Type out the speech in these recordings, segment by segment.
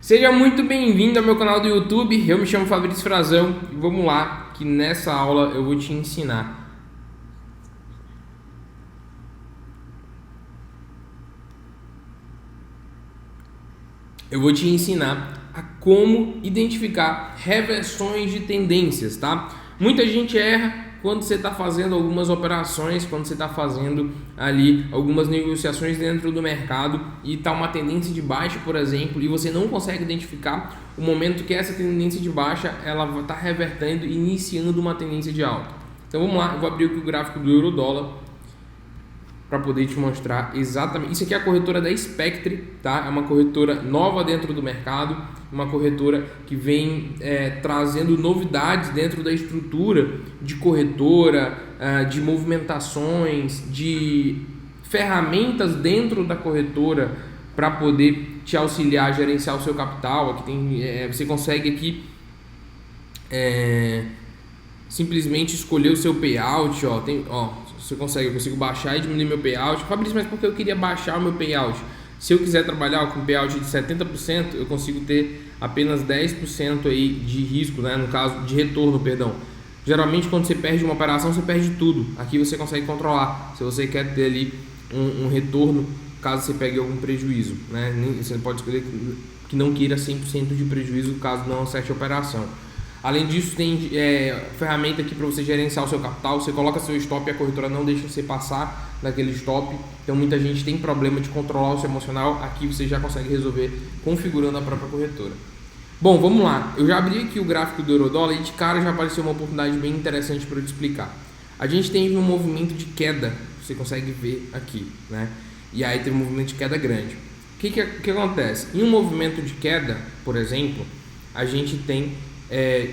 Seja muito bem-vindo ao meu canal do YouTube, eu me chamo Fabrício Frazão e vamos lá que nessa aula eu vou te ensinar a como identificar reversões de tendências, tá? Muita gente erra quando você está fazendo algumas operações, quando você está fazendo ali algumas negociações dentro do mercado e está uma tendência de baixa, por exemplo, e você não consegue identificar o momento que essa tendência de baixa ela está revertendo e iniciando uma tendência de alta. Então vamos lá, eu vou abrir aqui o gráfico do euro-dólar para poder te mostrar exatamente. Isso aqui é a corretora da Spectre, tá? É uma corretora nova dentro do mercado, uma corretora que vem trazendo novidades dentro da estrutura de corretora, de movimentações, de ferramentas dentro da corretora para poder te auxiliar a gerenciar o seu capital. Aqui tem, você consegue aqui simplesmente escolher o seu payout, ó, eu consigo baixar e diminuir meu payout. Fabrício, mas por que eu queria baixar o meu payout? Se eu quiser trabalhar com payout de 70%, eu consigo ter apenas 10% aí de risco, né? No caso de retorno, perdão. Geralmente quando você perde uma operação, você perde tudo. Aqui você consegue controlar. Se você quer ter ali um retorno, caso você pegue algum prejuízo, né? Você pode escolher que não queira 100% de prejuízo caso não acerte a operação. Além disso, tem ferramenta aqui para você gerenciar o seu capital. Você coloca seu stop e a corretora não deixa você passar daquele stop. Então muita gente tem problema de controlar o seu emocional. Aqui você já consegue resolver configurando a própria corretora. Bom, vamos lá. Eu já abri aqui o gráfico do euro-dólar e de cara já apareceu uma oportunidade bem interessante para eu te explicar. A gente tem um movimento de queda, você consegue ver aqui, né? E aí tem um movimento de queda grande. O que acontece? Em um movimento de queda, por exemplo, a gente tem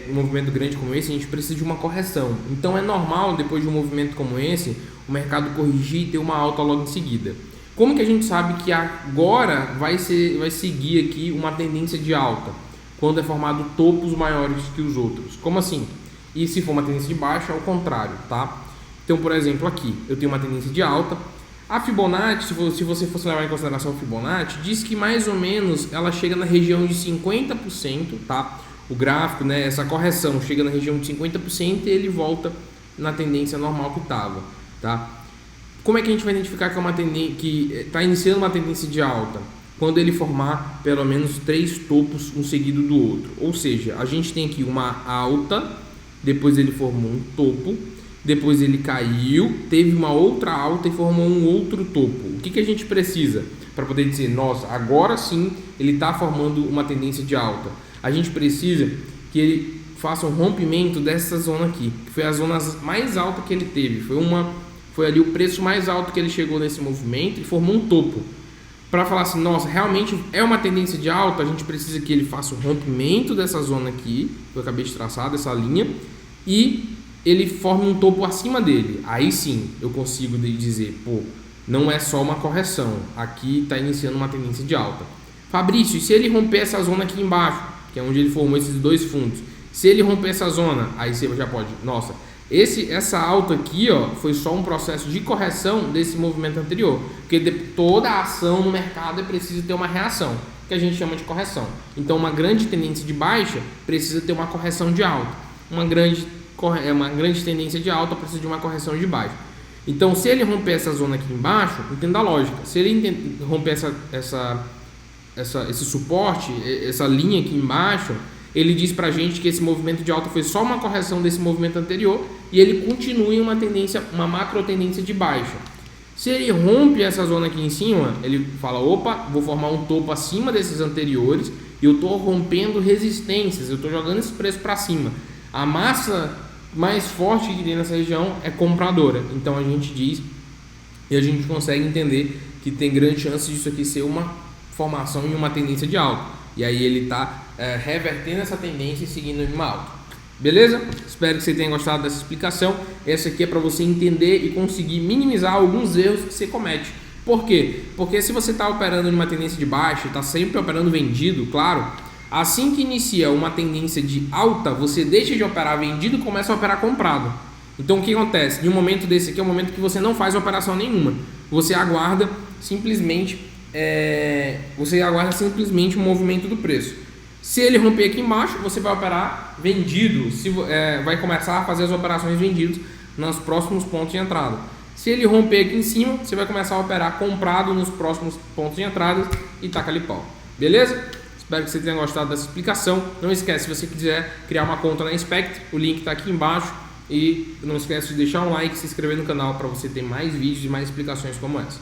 um movimento grande como esse, a gente precisa de uma correção. Então é normal, depois de um movimento como esse, o mercado corrigir e ter uma alta logo em seguida. Como que a gente sabe que agora vai seguir aqui uma tendência de alta? Quando é formado topos maiores que os outros. Como assim? E se for uma tendência de baixa, é o contrário, tá? Então, por exemplo, aqui eu tenho uma tendência de alta. A Fibonacci, se você fosse levar em consideração a Fibonacci, diz que mais ou menos ela chega na região de 50%, tá? O gráfico, né, essa correção chega na região de 50% e ele volta na tendência normal que estava, tá? Como é que a gente vai identificar que é uma tendência que está iniciando uma tendência de alta? Quando ele formar pelo menos 3 topos um seguido do outro. Ou seja, a gente tem aqui uma alta, depois ele formou um topo, depois ele caiu, teve uma outra alta e formou um outro topo. O que a gente precisa para poder dizer, nossa, agora sim ele está formando uma tendência de alta? A gente precisa que ele faça um rompimento dessa zona aqui, que foi a zona mais alta que ele teve. Foi ali o preço mais alto que ele chegou nesse movimento e formou um topo. Para falar assim, nossa, realmente é uma tendência de alta, a gente precisa que ele faça o rompimento dessa zona aqui, que eu acabei de traçar, dessa linha, e ele forme um topo acima dele. Aí sim eu consigo dizer, pô, não é só uma correção, aqui está iniciando uma tendência de alta. Fabrício, e se ele romper essa zona aqui embaixo, que é onde ele formou esses dois fundos, se ele romper essa zona, aí você já pode, nossa, essa alta aqui, ó, foi só um processo de correção desse movimento anterior, porque toda a ação no mercado é preciso ter uma reação, que a gente chama de correção. Então uma grande tendência de baixa precisa ter uma correção de alta, uma grande tendência de alta precisa de uma correção de baixa. Então se ele romper essa zona aqui embaixo, entenda a lógica, se ele romper esse suporte, essa linha aqui embaixo, ele diz pra gente que esse movimento de alta foi só uma correção desse movimento anterior e ele continua em uma macro tendência de baixa. Se ele rompe essa zona aqui em cima, ele fala, opa, vou formar um topo acima desses anteriores e eu estou rompendo resistências, eu estou jogando esse preço para cima. A massa mais forte que tem nessa região é compradora, então a gente diz e a gente consegue entender que tem grande chance disso aqui ser uma formação em uma tendência de alta. E aí ele está revertendo essa tendência e seguindo em uma alta. Beleza? Espero que você tenha gostado dessa explicação. Essa aqui é para você entender e conseguir minimizar alguns erros que você comete. Por quê? Porque se você está operando em uma tendência de baixa, está sempre operando vendido, claro, assim que inicia uma tendência de alta, você deixa de operar vendido e começa a operar comprado. Então o que acontece? Em um momento desse aqui é um momento que você não faz operação nenhuma. Você aguarda simplesmente você aguarda simplesmente o movimento do preço. Se ele romper aqui embaixo, você vai operar vendido, vai começar a fazer as operações vendidas nos próximos pontos de entrada. Se ele romper aqui em cima, você vai começar a operar comprado nos próximos pontos de entrada e taca ali pau. Beleza? Espero que você tenha gostado dessa explicação. Não esquece, se você quiser criar uma conta na Inspect, o link está aqui embaixo. E não esquece de deixar um like e se inscrever no canal para você ter mais vídeos e mais explicações como essa.